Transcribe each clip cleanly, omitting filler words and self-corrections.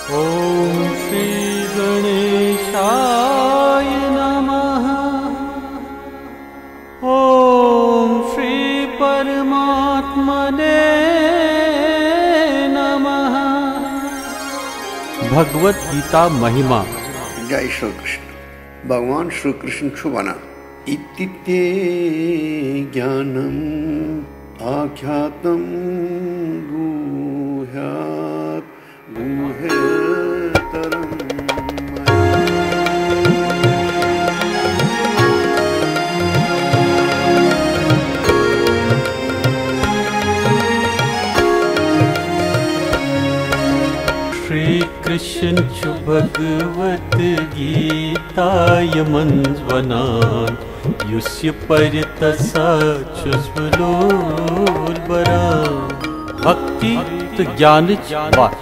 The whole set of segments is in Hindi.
ओम श्री गणेशाय नमः। ओम श्री परमात्मने नमः। भगवत गीता महिमा। जय श्री कृष्ण। भगवान श्री कृष्ण छुबना इत्ते ज्ञानम आख्यातम गुह्यात् गुह्यतरम् श्री कृष्ण छु भगवत गीताय मंजवनान युष्य परितसा चुस्वलोर्बरान। भक्ति तो ज्ञान बात।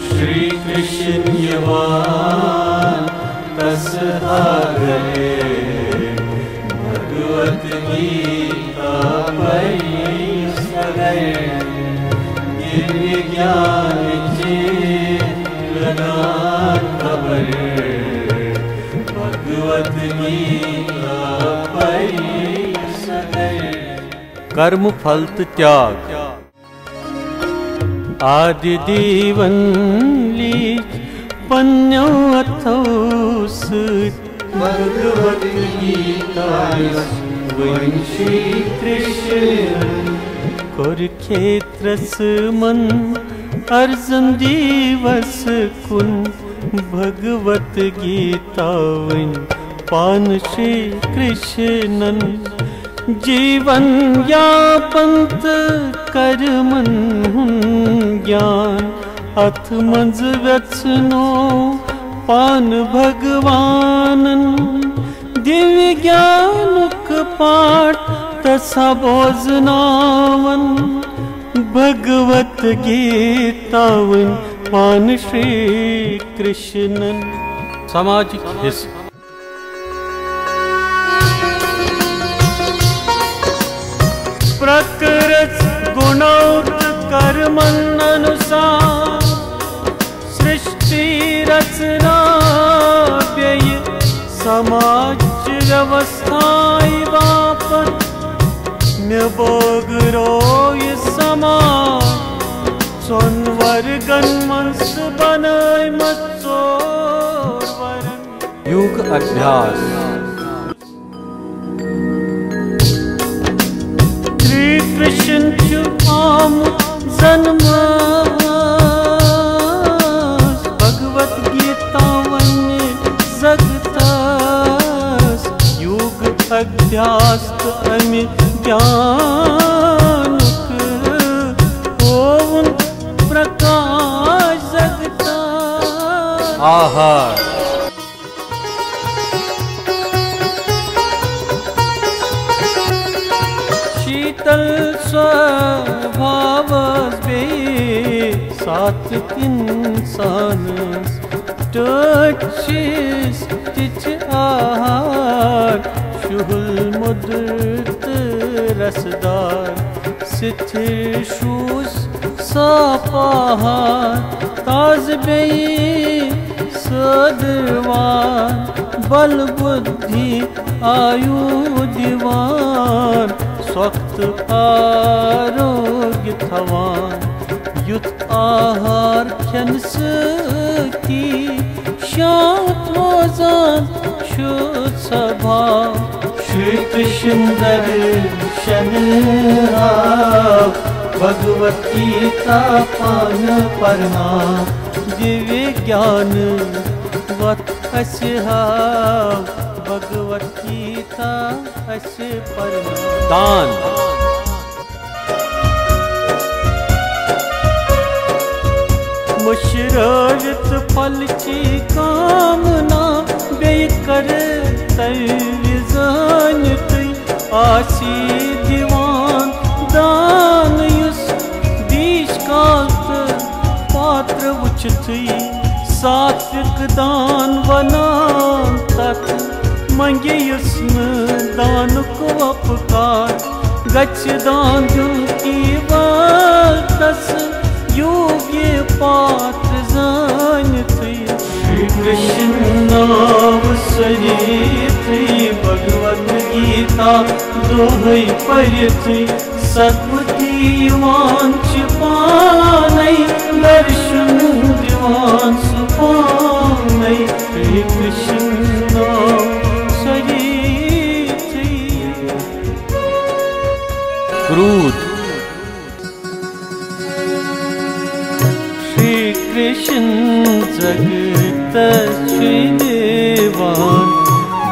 श्री कृष्ण यवान तसहागरे भगवत गीता परिसरे दिव्य ज्ञान खबर भगवत गीता परिसरे। कर्म फल त्याग। आदि देवन लीच पन्यो अथौस भगवत गीता श्री कृष्ण कुरुक्षेत्रस मन अर्जुन दिवस कुन भगवत गीता पान श्री कृष्णन जीवन यापंत कर्मन ज्ञान अथ मंज व्यसनो पान भगवानन दिव्य ज्ञानुक पाठ तसा भोजनावन भगवत गीतावन पान श्री कृष्णन। सामाजिक हिस्सा। प्रकृत गुणोक्त कर्मन अनुसार सृष्टि रचना व्यय समाज व्यवस्था वापन निबोगरो ये समाज सोनवर्गन मंस बनाए मत्सोरवरन। योग अभ्यास। श्री कृष्ण चुपाम जन्म भगवत गीता वन्य जगतास योग अभ्यास अमि ज्ञानुक ओम प्रकाश जगता। आहार। शीतल स्वभाव बे सात्विक इंसान टचिस तिच आहार शुहुल मुद्रत रसदार सिथिर शूस सापाहार ताज बे सदवान बल बुद्धि आयु दीवान स्वक्त आरोग्य थवान युत आहार खन सती शांत रोजान शुद्ध स्वभाव श्री कृष्ण दर्शन भगवत गीता पान परमा दिव्य ज्ञान वत भगवत गीता अस्य परमा। दान। मुशरत फल की कामना बेकर तैजानत आसी दीवान दान युस दीश कात पात्र उचित सात्विक दान वनान तत् मंगे युस्न दान को अपकार गच्छ दान की बात योग्य पात्र जानत सरिथई भगवत गीता दोहै परिथई सत्वतीवान पानै दर्शन दीवान सुपानै श्री कृष्ण नाम सरिथई। क्रोध श्री कृष्ण जगत श्रीदेवान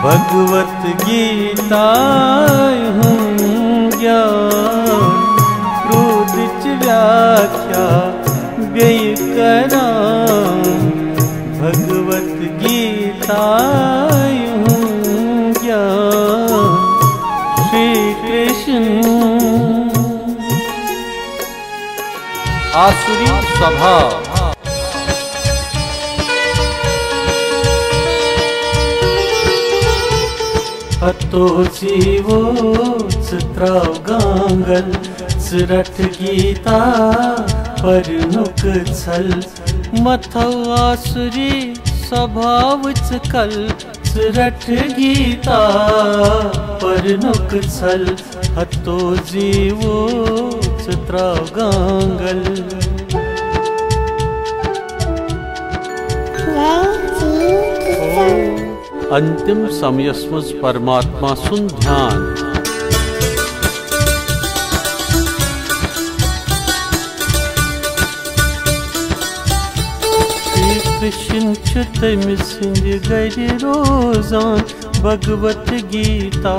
भगवत गीता ज्ञान क्रोध व्याख्या व्यय करा भगवत गीता ज्ञान श्री कृष्ण। आसुरी स्वभाव हतो जीवो चित्राव गांगल चिरठ गीता पर नुक छल मथो आसुरी स्वभाव कल चिरठ गीता पर नुक छल हतो जीवो चित्राव गांगल। अंतिम समयस्मज परमात्मा सुन ध्यान श्री कृष्ण तमि सिंद गर रोजान भगवत गीता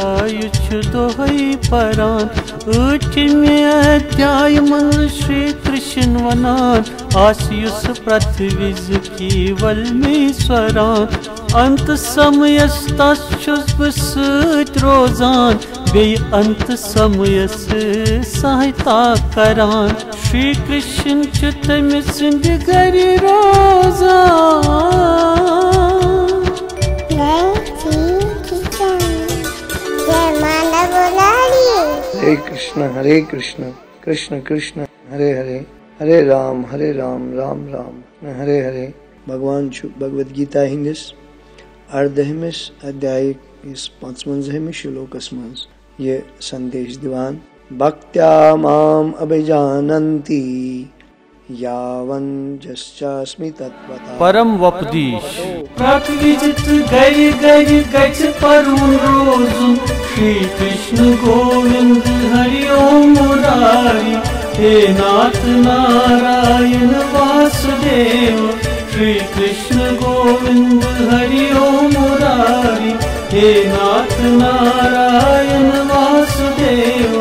दोहै परान 8वें अध्याय मन श्री कृष्ण वनान आसयुस पृथ्वीज केवल में स्वरान अंत समयस तस सत रोजान बे अंत समयस सहायता करान श्री कृष्ण तमि सिंद गर रोजान। हरे कृष्ण कृष्ण कृष्ण हरे हरे हरे राम राम राम हरे हरे। भगवान भगवद गीता हिंदिस 18 अध्याय 55 श्लोकस मंज ये संदेश दिवान भक्त्या माम अभिजानन्ति यावन जस्चास्मि तत्वता परम वपदीश प्रतिविजित गर गर गच परुन रोजुन श्री कृष्ण गोविंद हरि ओम मुरारी हे नाथ नारायण वासुदेव श्री कृष्ण गोविंद हरि ओम मुरारी हे नाथ नारायण वासुदेव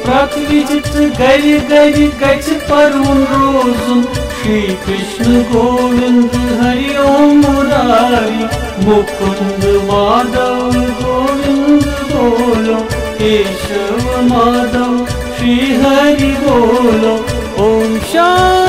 प्रतिविजित गर गर गच परुन रोजुन श्री कृष्ण गोविंद हरि ओम मुरारी मुकुंद माधव गोविंद बोलो केशव माधव श्री हरि बोलो। ओम शांति।